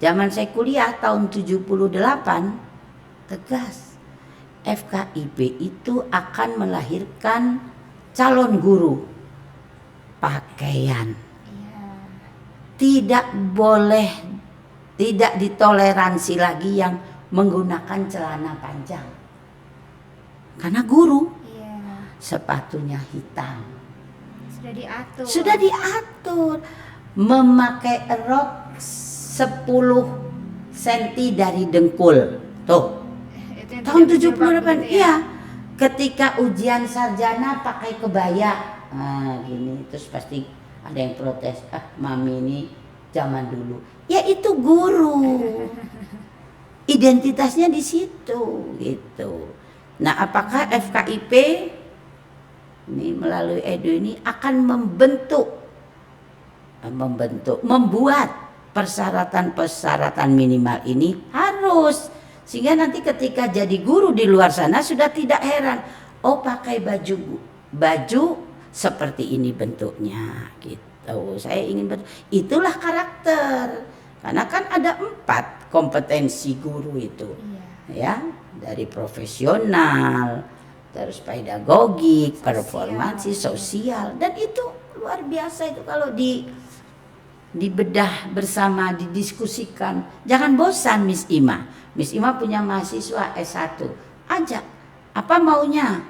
Zaman saya kuliah tahun 78 tegas FKIP itu akan melahirkan calon guru pakaian. Iya. Tidak boleh, tidak ditoleransi lagi yang menggunakan celana panjang. Karena guru Iya. sepatunya hitam. Sudah diatur. Sudah diatur. Memakai rok 10 cm dari dengkul. Tuh. Itu yang Tahun tidak 78 berjilbab gitu ya. iya. Ketika ujian sarjana pakai kebaya. Nah, gini terus pasti ada yang protes, mami ini zaman dulu. Ya itu guru. Identitasnya di situ gitu. Nah, apakah FKIP ini melalui Edu ini akan membuat persyaratan minimal ini harus, sehingga nanti ketika jadi guru di luar sana sudah tidak heran, oh pakai baju seperti ini bentuknya gitu. Saya ingin itulah karakter, karena kan ada 4 kompetensi guru itu. Iya. Ya, dari profesional, terus pedagogik, performansi, sosial, dan itu luar biasa itu kalau dibedah bersama, didiskusikan. Jangan bosan Miss Ima. Miss Ima punya mahasiswa S1, ajak apa maunya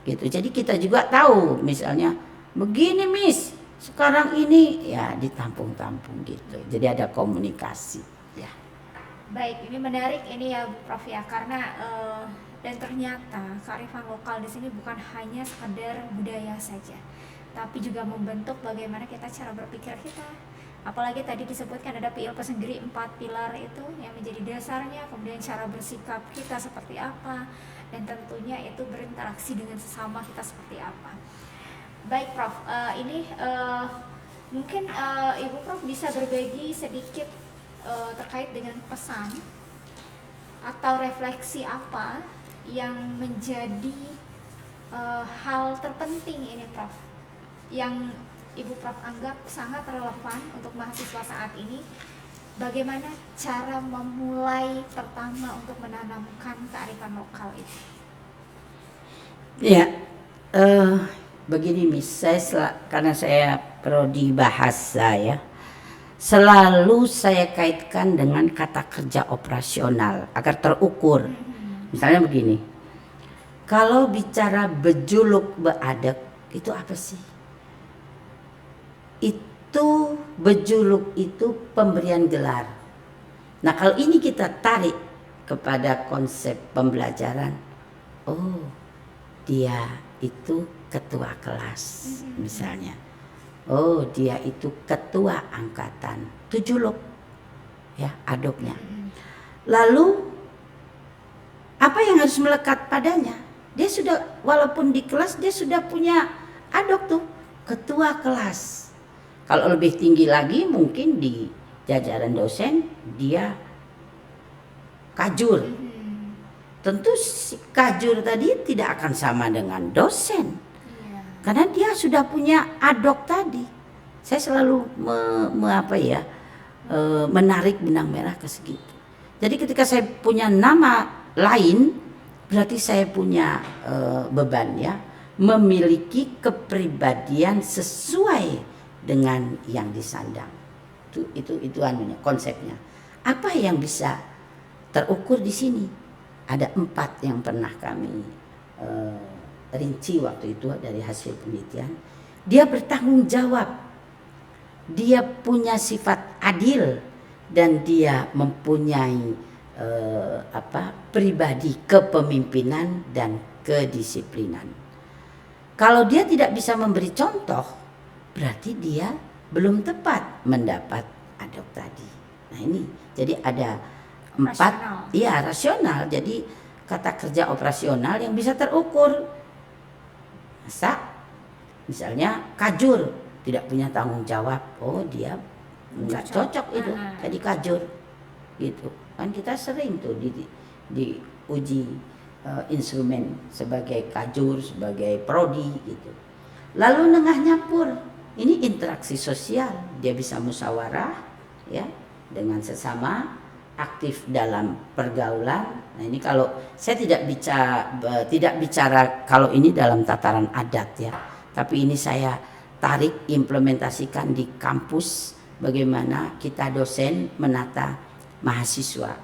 gitu. Jadi kita juga tahu misalnya begini Miss sekarang ini ya ditampung-tampung gitu. Jadi ada komunikasi ya. Baik, ini menarik ini ya Bu Prof ya, karena dan ternyata kearifan lokal di sini bukan hanya sekedar budaya saja, tapi juga membentuk bagaimana kita cara berpikir kita. Apalagi tadi disebutkan ada PIL Pesenggiri 4 pilar itu yang menjadi dasarnya, kemudian cara bersikap kita seperti apa, dan tentunya itu berinteraksi dengan sesama kita seperti apa. Baik Prof, ini mungkin Ibu Prof bisa berbagi sedikit terkait dengan pesan atau refleksi apa yang menjadi hal terpenting ini Prof, yang Ibu Prof anggap sangat relevan untuk mahasiswa saat ini. Bagaimana cara memulai pertama untuk menanamkan kearifan lokal itu? Ya, begini Miss, karena saya prodi bahasa ya, selalu saya kaitkan dengan kata kerja operasional agar terukur. Misalnya begini, kalau bicara bejuluk beadek itu apa sih? Itu bejuluk itu pemberian gelar. Nah kalau ini kita tarik kepada konsep pembelajaran, oh dia itu ketua kelas misalnya, oh dia itu ketua angkatan, itu juluk ya adoknya. Lalu apa yang harus melekat padanya? Dia sudah, walaupun di kelas dia sudah punya adok tuh, ketua kelas. Kalau lebih tinggi lagi mungkin di jajaran dosen dia kajur. Tentu si kajur tadi tidak akan sama dengan dosen, karena dia sudah punya adok tadi. Saya selalu menarik benang merah ke segitu. Jadi ketika saya punya nama lain, berarti saya punya beban ya, memiliki kepribadian sesuai dengan yang disandang. Itu anunya, konsepnya. Apa yang bisa terukur di sini? Ada 4 yang pernah kami rinci waktu itu dari hasil penelitian. Dia bertanggung jawab, dia punya sifat adil, dan dia mempunyai pribadi kepemimpinan dan kedisiplinan. Kalau dia tidak bisa memberi contoh, berarti dia belum tepat mendapat adok tadi. Nah ini, jadi ada 4, iya rasional. Jadi kata kerja operasional yang bisa terukur. Masa misalnya kajur, tidak punya tanggung jawab, oh dia nggak cocok itu jadi kajur gitu kan. Kita sering tuh di uji instrumen sebagai kajur, sebagai prodi gitu. Lalu nengahnya pur, ini interaksi sosial, dia bisa musyawarah ya dengan sesama, aktif dalam pergaulan. Nah ini kalau saya tidak bicara kalau ini dalam tataran adat ya, tapi ini saya tarik implementasikan di kampus, bagaimana kita dosen menata mahasiswa.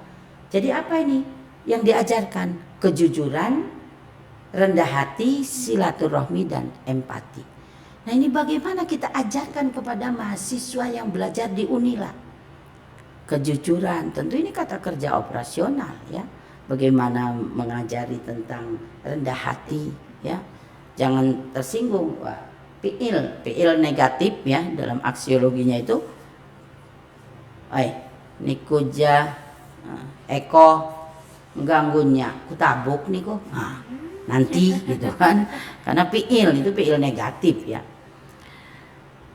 Jadi apa ini yang diajarkan? Kejujuran, rendah hati, silaturahmi, dan empati. Nah ini bagaimana kita ajarkan kepada mahasiswa yang belajar di Unila? Kejujuran, tentu ini kata kerja operasional ya. Bagaimana mengajari tentang rendah hati ya. Jangan tersinggung. Wah, PIL negatif ya dalam aksiologinya itu. Nikuja Eko mengganggunya, kutabuk nih kok. Nah, nanti gitu kan. Karena PIL itu PIL negatif ya.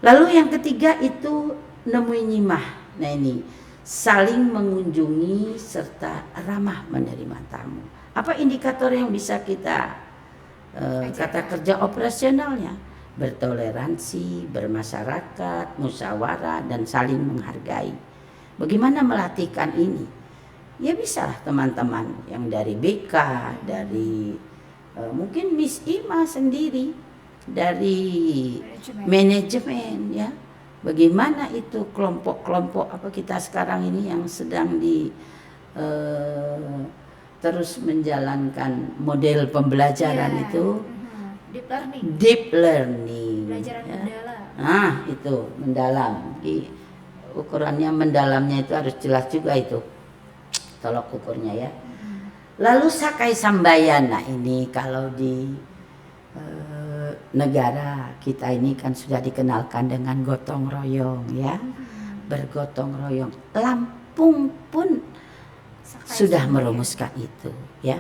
Lalu yang ketiga itu nemui nyimah. Nah ini saling mengunjungi serta ramah menerima tamu. Apa indikator yang bisa kita kata kerja operasionalnya? Bertoleransi, bermasyarakat, musyawarah, dan saling menghargai. Bagaimana melatihkan ini? Ya bisa lah teman-teman yang dari BK, dari mungkin Miss Ima sendiri, dari manajemen ya. Bagaimana itu kelompok-kelompok apa kita sekarang ini yang sedang terus menjalankan model pembelajaran Iya. itu Deep learning. deep learning. Belajaran ya. mendalam. Nah, itu mendalam. Ukurannya mendalamnya itu harus jelas juga itu. Tolok ukurnya ya. Lalu Sakai Sambayana ini kalau di negara kita ini kan sudah dikenalkan dengan gotong royong ya. Bergotong royong. Lampung pun Sakai sudah Sambayana. merumuskan itu ya.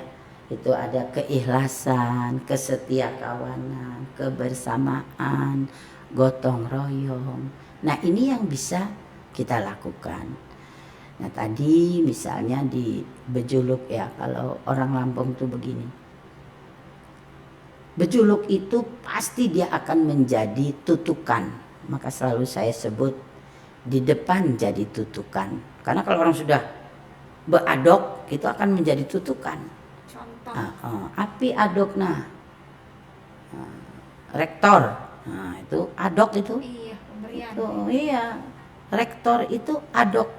Itu ada keikhlasan, kesetiakawanan, kebersamaan, gotong royong. Nah, ini yang bisa kita lakukan. Nah, tadi misalnya di Bejuluk ya, kalau orang Lampung tuh begini. Bejuluk itu pasti dia akan menjadi tutukan. Maka selalu saya sebut di depan jadi tutukan. Karena kalau orang sudah beadok itu akan menjadi tutukan. Contoh. Api adok rektor. Nah, itu adok itu. Iya, pemberian. Iya. Rektor itu adok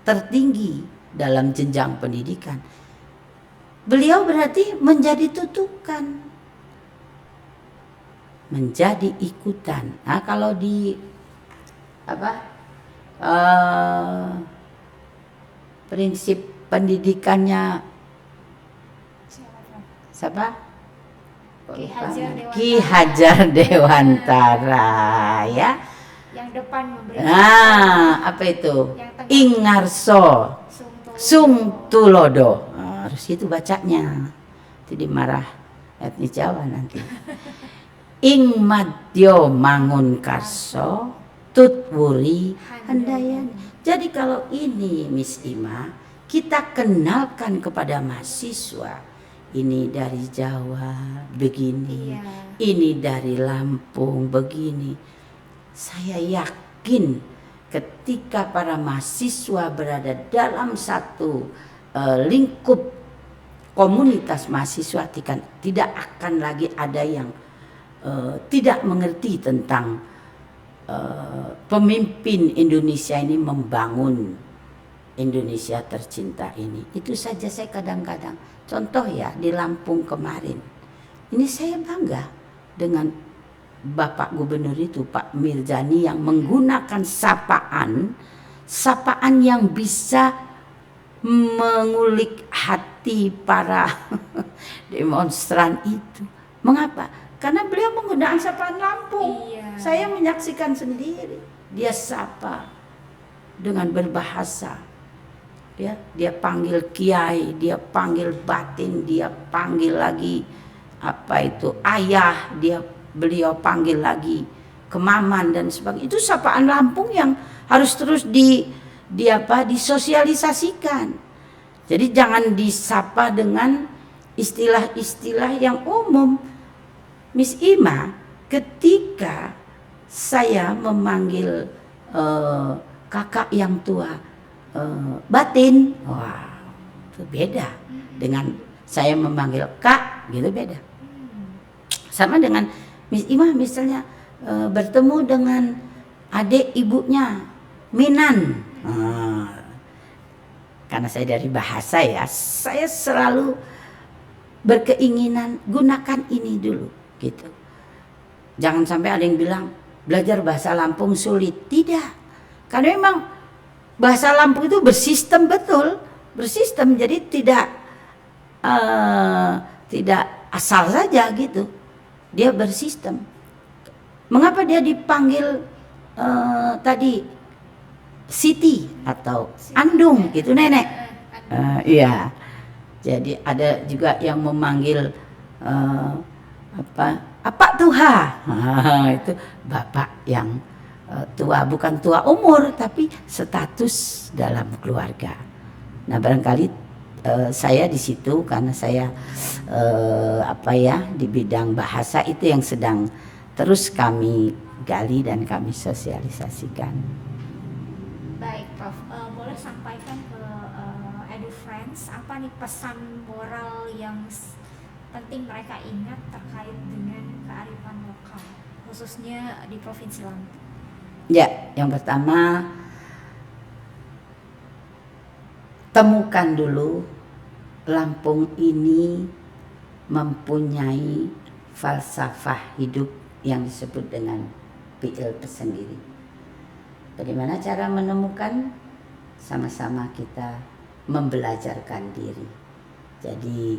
tertinggi dalam jenjang pendidikan. Beliau berarti menjadi tutukan. Menjadi ikutan. Nah, kalau di prinsip pendidikannya siapa? Ki Hajar Dewantara ya. Yang depan memberi. Apa itu? Yang tengah. Ingarso Sungtulodo. Harus itu bacanya. Itu dimarah etnis Jawa nanti. Ing Madyo Mangun Karso Tutwuri Handayan. Jadi kalau ini Miss Ima, kita kenalkan kepada mahasiswa. Ini dari Jawa begini, Iya. ini dari Lampung begini. Saya yakin ketika para mahasiswa berada dalam satu lingkup komunitas mahasiswa, tidak akan lagi ada yang tidak mengerti tentang pemimpin Indonesia ini membangun Indonesia tercinta ini. Itu saja saya kadang-kadang. Contoh ya di Lampung kemarin. Ini saya bangga dengan Bapak Gubernur itu Pak Mirzani yang menggunakan sapaan yang bisa mengulik hati para demonstran itu. Mengapa? Karena beliau menggunakan sapaan Lampung. Iya. Saya menyaksikan sendiri. Dia sapa dengan berbahasa. Ya, dia panggil kiai, dia panggil batin, dia panggil lagi ayah, beliau panggil lagi kemaman dan sebagainya. Itu sapaan Lampung yang harus terus disosialisasikan. Jadi jangan disapa dengan istilah-istilah yang umum. Miss Ima, ketika saya memanggil kakak yang tua batin, wah itu beda dengan saya memanggil kak, gitu beda. Sama dengan Miss Ima misalnya bertemu dengan adik ibunya Minan, karena saya dari bahasa ya, saya selalu berkeinginan gunakan ini dulu, gitu. Jangan sampai ada yang bilang belajar bahasa Lampung sulit, tidak, karena memang bahasa Lampung itu bersistem betul, bersistem, jadi tidak asal saja gitu, dia bersistem. Mengapa dia dipanggil tadi Siti atau Andung gitu nenek? Iya, jadi ada juga yang memanggil apa Tuha, itu bapak yang tua, bukan tua umur tapi status dalam keluarga. Nah barangkali saya di situ karena saya di bidang bahasa itu yang sedang terus kami gali dan kami sosialisasikan. Baik, Prof. Boleh sampaikan ke EduFriends apa nih pesan moral yang penting mereka ingat terkait dengan kearifan lokal, khususnya di Provinsi Lampung? Ya, yang pertama temukan dulu Lampung ini mempunyai falsafah hidup yang disebut dengan PIL tersendiri. Bagaimana cara menemukan? Sama-sama kita membelajarkan diri. Jadi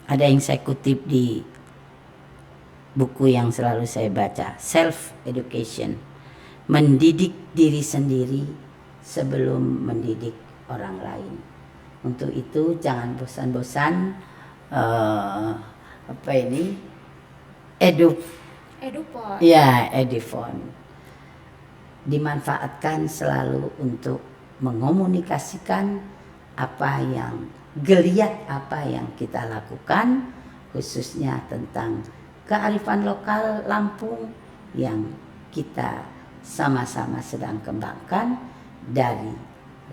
ada yang saya kutip di buku yang selalu saya baca, self education, mendidik diri sendiri sebelum mendidik orang lain. Untuk itu jangan bosan-bosan Edupod. Ya, Edufon. Dimanfaatkan selalu untuk mengomunikasikan geliat apa yang kita lakukan, khususnya tentang kearifan lokal Lampung yang kita sama-sama sedang kembangkan dari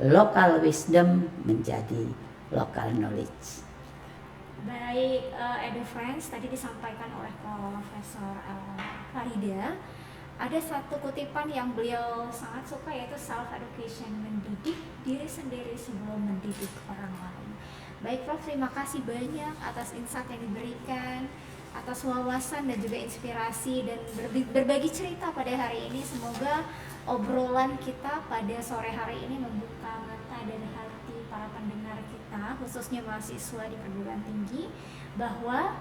local wisdom menjadi local knowledge. Baik, Edu Friends, tadi disampaikan oleh Profesor Farida, ada satu kutipan yang beliau sangat suka, yaitu self education, mendidik diri sendiri sebelum mendidik orang lain. Baik Prof, terima kasih banyak atas insight yang diberikan, atas wawasan dan juga inspirasi dan berbagi cerita pada hari ini. Semoga obrolan kita pada sore hari ini membuka mata dan hati para pendengar kita, khususnya mahasiswa di perguruan tinggi, bahwa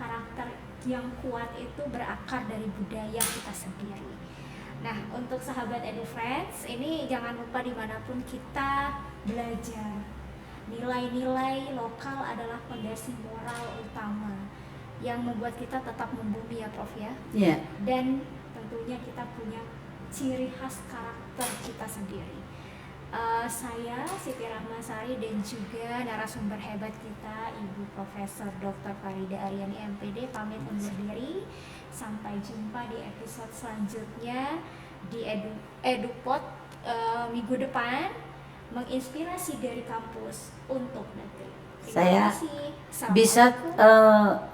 karakter yang kuat itu berakar dari budaya kita sendiri. Nah, untuk sahabat Edu Friends, ini jangan lupa dimanapun kita belajar, nilai-nilai lokal adalah fondasi moral utama yang membuat kita tetap membumi, ya Prof ya. Yeah. Dan tentunya kita punya ciri khas karakter kita sendiri. Saya Siti Rahmasari dan juga narasumber hebat kita Ibu Profesor Dr. Farida Aryani MPD pamit undur diri. Sampai jumpa di episode selanjutnya di Edupod minggu depan, menginspirasi dari kampus untuk negeri. Saya bisa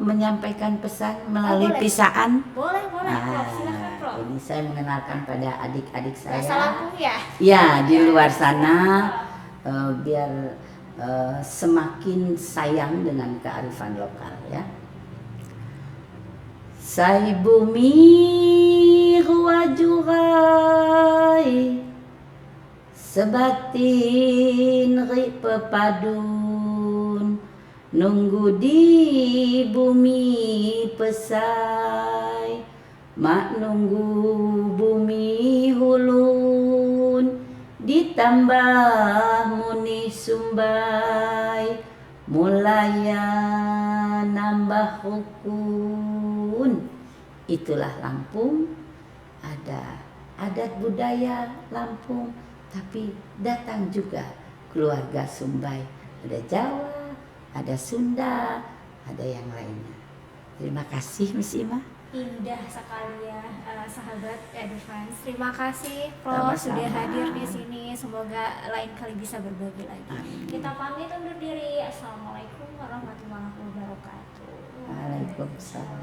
menyampaikan pesan melalui pisaan. Boleh, Prof. Silakan, Prof. Ini saya mengenalkan pada adik-adik saya. Bahasa Lampung ya? Ya, di luar sana biar semakin sayang dengan kearifan lokal ya. Sai bumi ruajurai sebatin ri pepadun, nunggu di bumi pesai, mak nunggu bumi hulun, ditambah muni sumbai, mulaya nambah rukun. Itulah Lampung, ada adat budaya Lampung, tapi datang juga keluarga Sumbai, ada Jawa, ada Sunda, ada yang lainnya. Terima kasih Miss Ima. Indah sekali ya, sahabat Edu Friends. Terima kasih Prof sudah hadir di sini. Semoga lain kali bisa berbagi lagi. Amin. Kita pamit undur diri. Assalamualaikum warahmatullahi wabarakatuh. Waalaikumsalam.